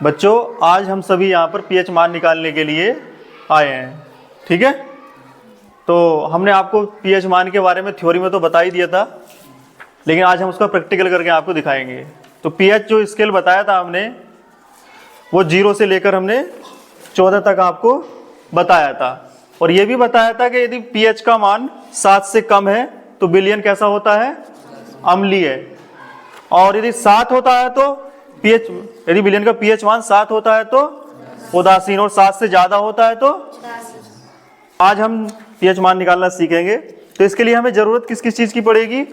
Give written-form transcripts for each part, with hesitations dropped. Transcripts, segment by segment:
बच्चों आज हम सभी यहाँ पर पीएच मान निकालने के लिए आए हैं, ठीक है। तो हमने आपको पीएच मान के बारे में थ्योरी में तो बता ही दिया था, लेकिन आज हम उसका प्रैक्टिकल करके आपको दिखाएंगे। तो पीएच जो स्केल बताया था हमने, वो 0 से लेकर हमने 14 तक आपको बताया था। और ये भी बताया था कि यदि पीएच का मान 7 से कम है तो विलयन कैसा होता है, अम्लीय है। और यदि 7 होता है तो पीएच, यदि विलयन का पीएच मान 7 होता है तो उदासीन, और 7 से ज्यादा होता है तो। आज हम पीएच मान निकालना सीखेंगे। तो इसके लिए हमें जरूरत किस किस चीज की पड़ेगी,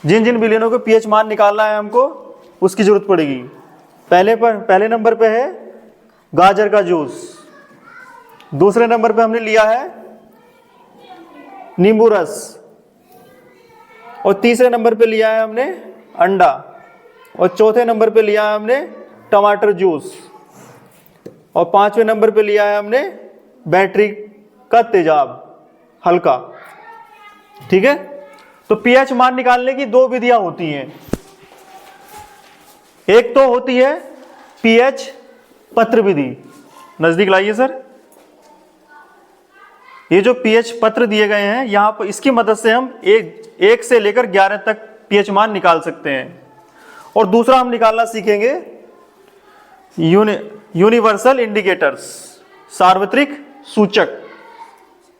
जिन जिन विलयनों को पीएच मान निकालना है हमको उसकी जरूरत पड़ेगी। पहले नंबर पे है गाजर का जूस, दूसरे नंबर पे हमने लिया है नींबू रस, और तीसरे नंबर पे लिया है हमने अंडा, और चौथे नंबर पे लिया है हमने टमाटर जूस, और पांचवें नंबर पे लिया है हमने बैटरी का तेजाब हल्का, ठीक है। तो पीएच मान निकालने की दो विधियां होती हैं। एक तो होती है पीएच पत्र विधि, नजदीक लाइए सर। ये जो पीएच पत्र दिए गए हैं यहां पर, इसकी मदद से हम एक से लेकर 11 तक पीएच मान निकाल सकते हैं। और दूसरा हम निकालना सीखेंगे यूनिवर्सल इंडिकेटर्स, सार्वत्रिक सूचक,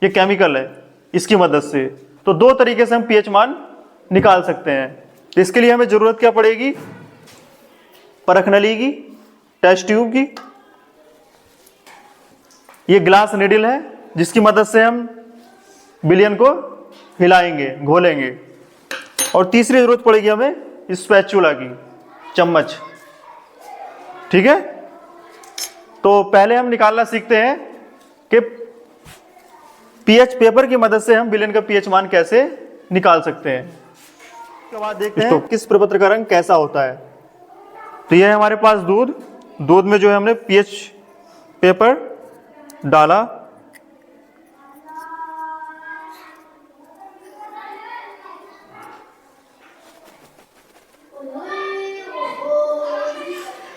ये केमिकल है, इसकी मदद से। तो दो तरीके से हम पीएच मान निकाल सकते हैं। तो इसके लिए हमें जरूरत क्या पड़ेगी, परख नली की, टेस्ट ट्यूब की, ये ग्लास निडल है जिसकी मदद से हम विलयन को हिलाएंगे, घोलेंगे। और तीसरी जरूरत पड़ेगी हमें स्पैचुला की, चम्मच, ठीक है। तो पहले हम निकालना सीखते हैं कि पीएच पेपर की मदद से हम विलयन का पीएच मान कैसे निकाल सकते हैं। उसके बाद देखते हैं किस प्रपत्र का रंग कैसा होता है। तो यह है हमारे पास दूध में जो है हमने पीएच पेपर डाला,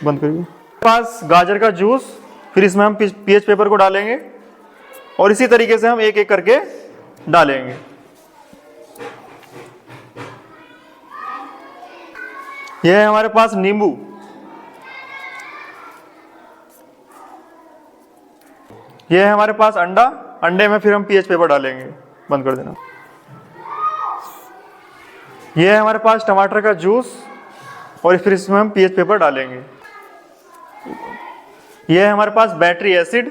बंद करिए। पास गाजर का जूस, फिर इसमें हम पीएच पेपर को डालेंगे और इसी तरीके से हम एक एक करके डालेंगे। यह है हमारे पास नींबू, यह है हमारे पास अंडा, अंडे में फिर हम पीएच पेपर डालेंगे, बंद कर देना। यह है हमारे पास टमाटर का जूस और फिर इसमें हम पीएच पेपर डालेंगे। यह है हमारे पास बैटरी एसिड,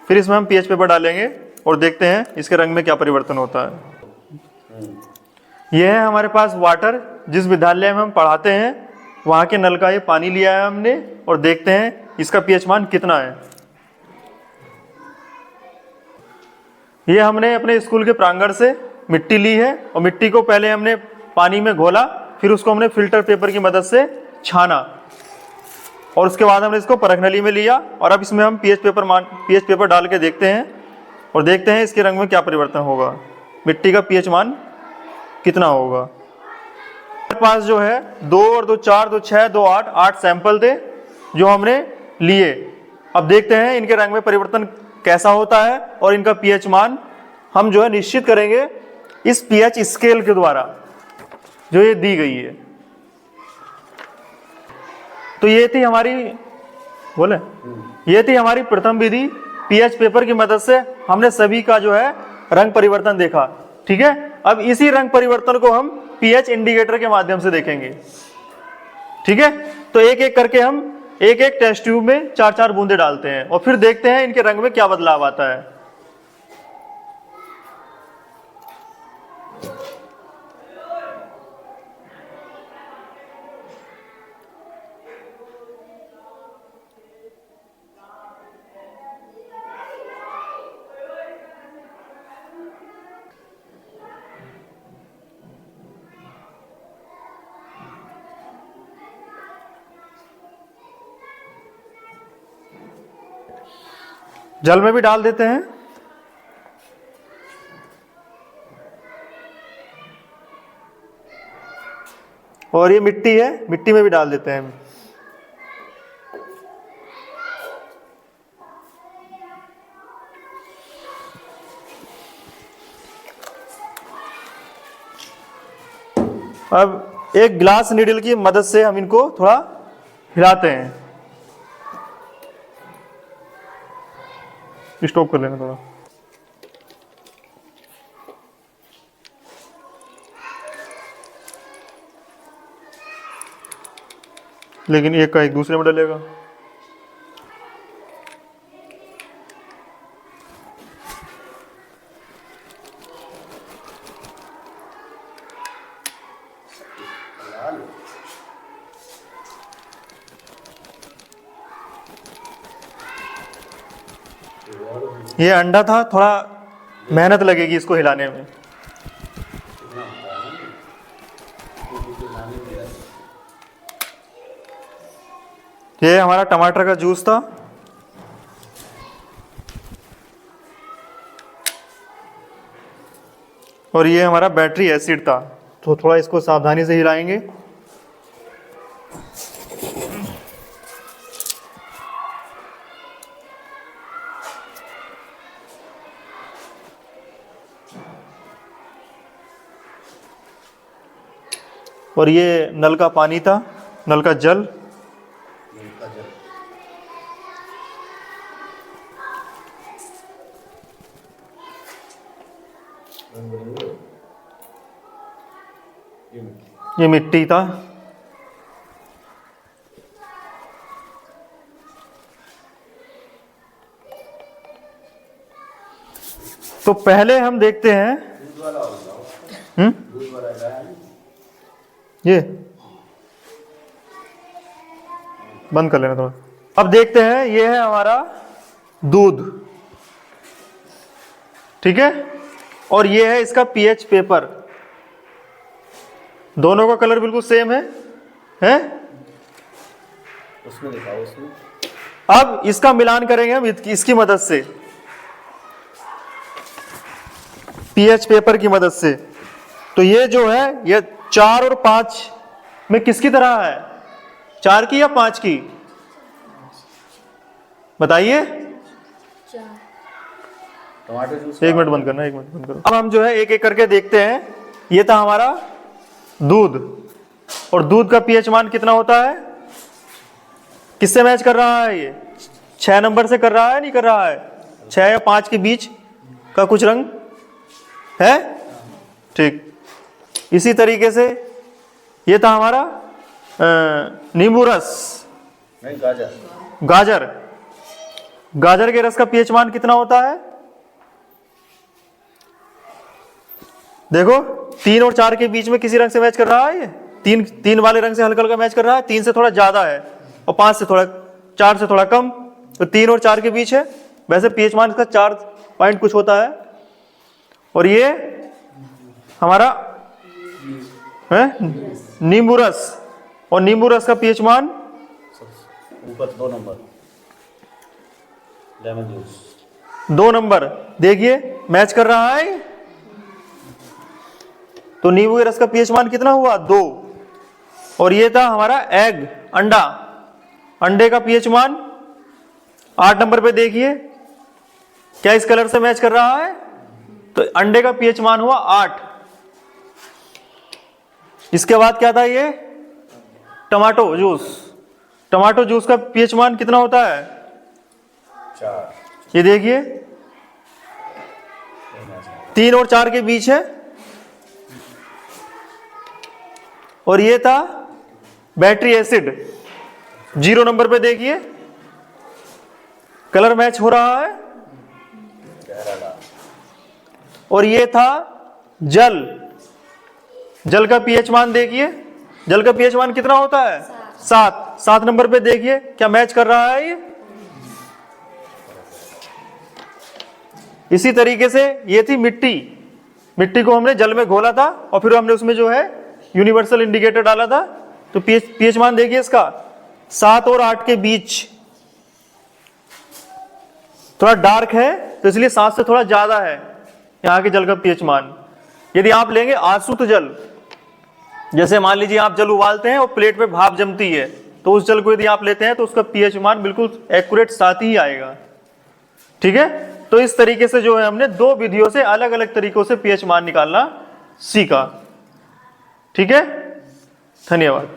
फिर इसमें हम पीएच पेपर डालेंगे और देखते हैं इसके रंग में क्या परिवर्तन होता है। यह है हमारे पास वाटर, जिस विद्यालय में हम पढ़ाते हैं वहां के नल का ये पानी लिया है हमने और देखते हैं इसका पीएच मान कितना है। यह हमने अपने स्कूल के प्रांगण से मिट्टी ली है और मिट्टी को पहले हमने पानी में घोला, फिर उसको हमने फिल्टर पेपर की मदद से छाना और उसके बाद हमने इसको परख नली में लिया। और अब इसमें हम पीएच पेपर डाल के देखते हैं और देखते हैं इसके रंग में क्या परिवर्तन होगा, मिट्टी का पीएच मान कितना होगा। हमारे पास जो है 2 और 2 4, 2 6, 2 8, 8 सैंपल थे जो हमने लिए। अब देखते हैं इनके रंग में परिवर्तन कैसा होता है और इनका पीएच मान हम जो है निश्चित करेंगे इस पीएच स्केल के द्वारा जो ये दी गई है। तो ये थी हमारी प्रथम विधि, पीएच पेपर की मदद से हमने सभी का जो है रंग परिवर्तन देखा, ठीक है। अब इसी रंग परिवर्तन को हम पीएच इंडिकेटर के माध्यम से देखेंगे, ठीक है। तो एक एक करके हम एक टेस्ट ट्यूब में 4-4 बूंदे डालते हैं और फिर देखते हैं इनके रंग में क्या बदलाव आता है। जल में भी डाल देते हैं। और ये मिट्टी है, मिट्टी में भी डाल देते हैं हम। अब एक ग्लास नीडल की मदद से हम इनको थोड़ा हिलाते हैं। स्टॉप कर लेना थोड़ा। लेकिन एक का एक दूसरे में डलेगा। ये अंडा था, थोड़ा मेहनत लगेगी इसको हिलाने में। ये हमारा टमाटर का जूस था। और ये हमारा बैटरी एसिड था। तो थोड़ा इसको सावधानी से हिलाएंगे। और ये नल का पानी था, नल का जल। ये मिट्टी था। तो पहले हम देखते हैं ये बंद कर लेना थोड़ा। अब देखते हैं, ये है हमारा दूध, ठीक है। और ये है इसका पीएच पेपर। दोनों का कलर बिल्कुल सेम है, उसमें दिखाओ उसमें। अब इसका मिलान करेंगे हम इसकी मदद से, पीएच पेपर की मदद से। तो ये जो है, ये 4 और 5 में किसकी तरह है? 4 की या 5 की? बताइए। टमाटर जूस। एक मिनट बंद करना, एक मिनट बंद करो। अब हम जो है एक एक करके देखते हैं। ये था हमारा दूध, और दूध का पीएच मान कितना होता है? किससे मैच कर रहा है? ये 6 नंबर से कर रहा है, नहीं कर रहा है? 6 या 5 के बीच का कुछ रंग है, ठीक। इसी तरीके से ये था हमारा नींबू रस, नहीं गाजर। गाजर। गाजर के रस का पीएच मान कितना होता है? देखो, 3 और 4 के बीच में किसी रंग से मैच कर रहा है। ये 3 वाले रंग से हल्का हल्का मैच कर रहा है। 3 से थोड़ा ज्यादा है, और 5 से थोड़ा, 4 से थोड़ा कम। तो 3 और 4 के बीच है। वैसे पीएच मान इसका 4 पॉइंट कुछ होता है। और ये हमारा है नींबू रस, और नींबू रस का पीएच मान ऊपर 2 नंबर। Lemon juice 2 number. देखिए मैच कर रहा है। तो नींबू के रस का पीएच मान कितना हुआ? 2। और ये था हमारा एग, अंडा। अंडे का पीएच मान 8 नंबर पे। देखिए क्या इस कलर से मैच कर रहा है? तो अंडे का पीएच मान हुआ 8। इसके बाद क्या था? ये टमाटो जूस। टमाटो जूस का पीएच मान कितना होता है? 4। ये देखिए 3 और 4 के बीच है। और ये था बैटरी एसिड, 0 नंबर पे। देखिए कलर मैच हो रहा है। और ये था जल। जल का पीएच मान देखिए, जल का पीएच मान कितना होता है? 7 नंबर पे। देखिए क्या मैच कर रहा है ये। इसी तरीके से ये थी मिट्टी। मिट्टी को हमने जल में घोला था, और फिर हमने उसमें जो है यूनिवर्सल इंडिकेटर डाला था। तो पीएच मान देखिए इसका 7 और 8 के बीच। थोड़ा डार्क है, तो इसलिए 7 से थोड़ा ज्यादा है यहाँ के जल का पीएच मान। यदि आप लेंगे आसुत जल, जैसे मान लीजिए आप जल उबालते हैं और प्लेट पे भाप जमती है, तो उस जल को यदि आप लेते हैं तो उसका पीएच मान बिल्कुल एक्यूरेट 7 ही आएगा। ठीक है, तो इस तरीके से जो है हमने 2 विधियों से अलग अलग तरीकों से पीएच मान निकालना सीखा। ठीक है, धन्यवाद।